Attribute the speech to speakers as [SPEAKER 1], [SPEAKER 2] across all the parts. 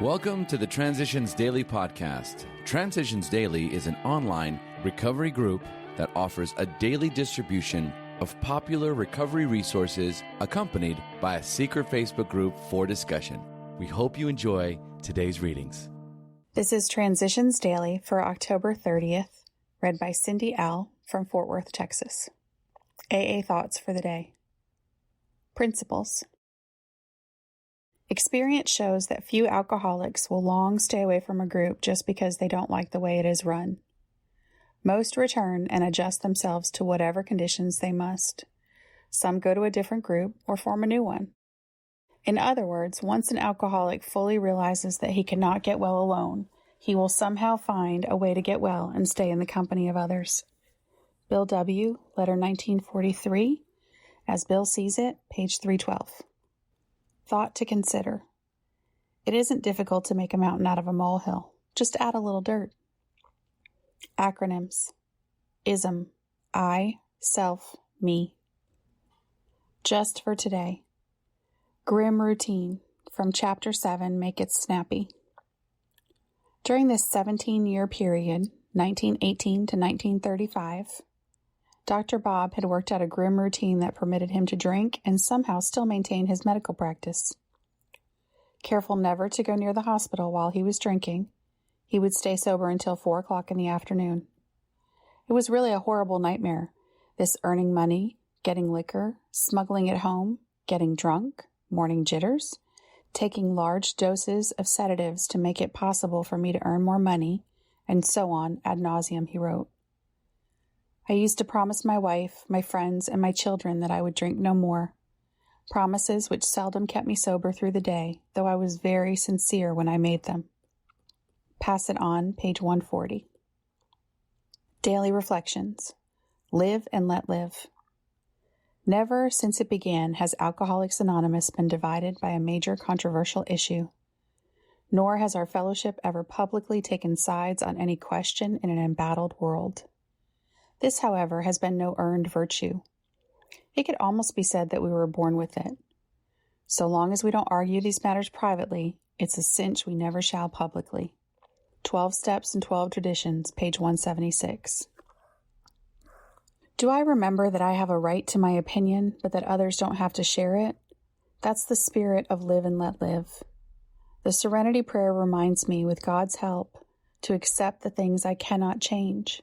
[SPEAKER 1] Welcome to the Transitions Daily podcast. Transitions Daily is an online recovery group that offers a daily distribution of popular recovery resources accompanied by a secret Facebook group for discussion. We hope you enjoy today's readings.
[SPEAKER 2] This is Transitions Daily for October 30th, read by Cindy L. from Fort Worth, Texas. AA Thoughts for the Day. Principles. Experience shows that few alcoholics will long stay away from a group just because they don't like the way it is run. Most return and adjust themselves to whatever conditions they must. Some go to a different group or form a new one. In other words, once an alcoholic fully realizes that he cannot get well alone, he will somehow find a way to get well and stay in the company of others. Bill W., letter 1943, as Bill sees it, page 312. Thought to consider. It isn't difficult to make a mountain out of a molehill. Just add a little dirt. Acronyms. ISM. I, self, me. Just for today. Grim routine. From Chapter 7, Make It Snappy. During this 17-year period, 1918 to 1935, Dr. Bob had worked out a grim routine that permitted him to drink and somehow still maintain his medical practice. Careful never to go near the hospital while he was drinking, he would stay sober until 4 o'clock in the afternoon. It was really a horrible nightmare, this earning money, getting liquor, smuggling it home, getting drunk, morning jitters, taking large doses of sedatives to make it possible for me to earn more money, and so on ad nauseum, he wrote. I used to promise my wife, my friends, and my children that I would drink no more, promises which seldom kept me sober through the day, though I was very sincere when I made them. Pass it on, page 140. Daily Reflections. Live and let live. Never since it began has Alcoholics Anonymous been divided by a major controversial issue, nor has our fellowship ever publicly taken sides on any question in an embattled world. This, however, has been no earned virtue. It could almost be said that we were born with it. So long as we don't argue these matters privately, it's a cinch we never shall publicly. 12 Steps and 12 Traditions, page 176. Do I remember that I have a right to my opinion, but that others don't have to share it? That's the spirit of live and let live. The Serenity Prayer reminds me, with God's help, to accept the things I cannot change.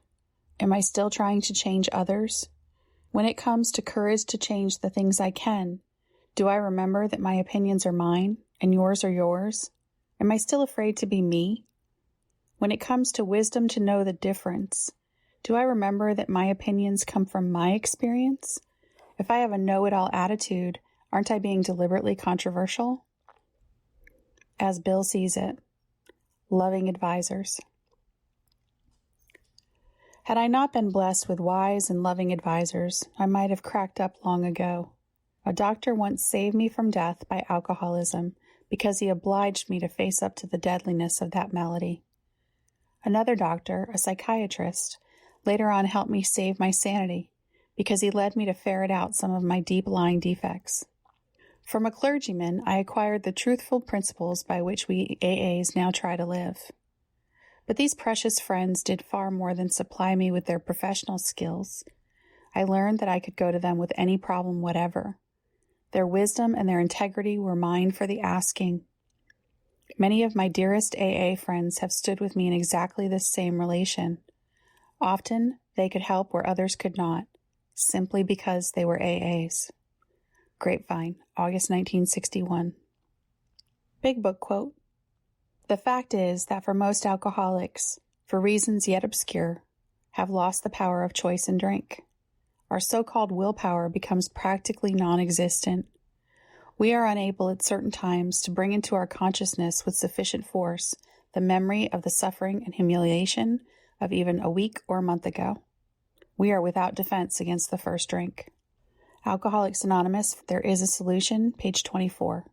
[SPEAKER 2] Am I still trying to change others? When it comes to courage to change the things I can, do I remember that my opinions are mine and yours are yours? Am I still afraid to be me? When it comes to wisdom to know the difference, do I remember that my opinions come from my experience? If I have a know-it-all attitude, aren't I being deliberately controversial? As Bill sees it, loving advisors. Had I not been blessed with wise and loving advisors, I might have cracked up long ago. A doctor once saved me from death by alcoholism because he obliged me to face up to the deadliness of that malady. Another doctor, a psychiatrist, later on helped me save my sanity because he led me to ferret out some of my deep-lying defects. From a clergyman, I acquired the truthful principles by which we AAs now try to live. But these precious friends did far more than supply me with their professional skills. I learned that I could go to them with any problem whatever. Their wisdom and their integrity were mine for the asking. Many of my dearest AA friends have stood with me in exactly this same relation. Often, they could help where others could not, simply because they were AAs. Grapevine, August 1961. Big Book quote. The fact is that for most alcoholics, for reasons yet obscure, have lost the power of choice in drink. Our so-called willpower becomes practically non-existent. We are unable at certain times to bring into our consciousness with sufficient force the memory of the suffering and humiliation of even a week or a month ago. We are without defense against the first drink. Alcoholics Anonymous, There is a Solution, page 24.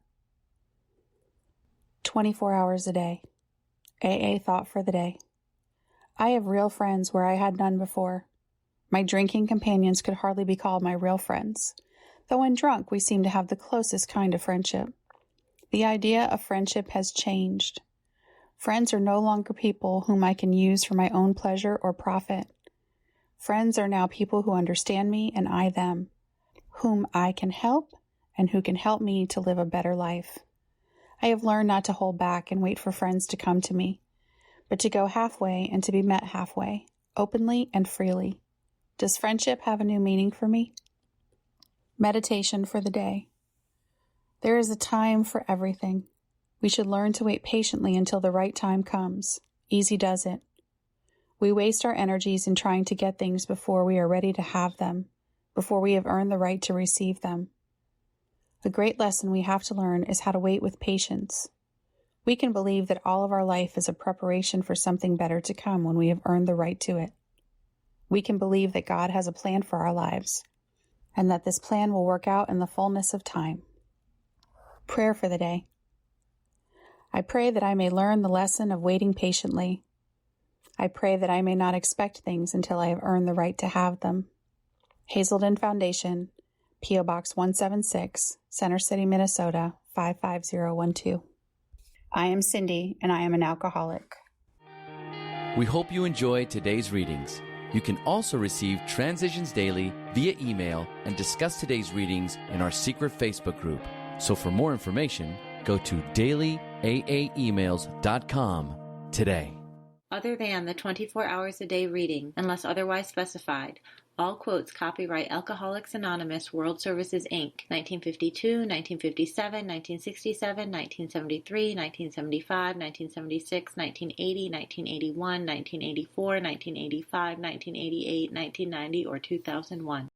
[SPEAKER 2] 24 hours a day. AA Thought for the Day. I have real friends where I had none before. My drinking companions could hardly be called my real friends, though when drunk we seem to have the closest kind of friendship. The idea of friendship has changed. Friends are no longer people whom I can use for my own pleasure or profit. Friends are now people who understand me and I them, whom I can help and who can help me to live a better life. I have learned not to hold back and wait for friends to come to me, but to go halfway and to be met halfway, openly and freely. Does friendship have a new meaning for me? Meditation for the day. There is a time for everything. We should learn to wait patiently until the right time comes. Easy does it. We waste our energies in trying to get things before we are ready to have them, before we have earned the right to receive them. A great lesson we have to learn is how to wait with patience. We can believe that all of our life is a preparation for something better to come when we have earned the right to it. We can believe that God has a plan for our lives, and that this plan will work out in the fullness of time. Prayer for the day. I pray that I may learn the lesson of waiting patiently. I pray that I may not expect things until I have earned the right to have them. Hazelden Foundation, P.O. Box 176, Center City, Minnesota, 55012. I am Cindy, and I am an alcoholic.
[SPEAKER 1] We hope you enjoyed today's readings. You can also receive Transitions Daily via email and discuss today's readings in our secret Facebook group. So for more information, go to dailyaaemails.com today.
[SPEAKER 3] Other than the 24 hours a day reading, unless otherwise specified, all quotes copyright Alcoholics Anonymous World Services, Inc., 1952, 1957, 1967, 1973, 1975, 1976, 1980, 1981, 1984, 1985, 1988, 1990, or 2001.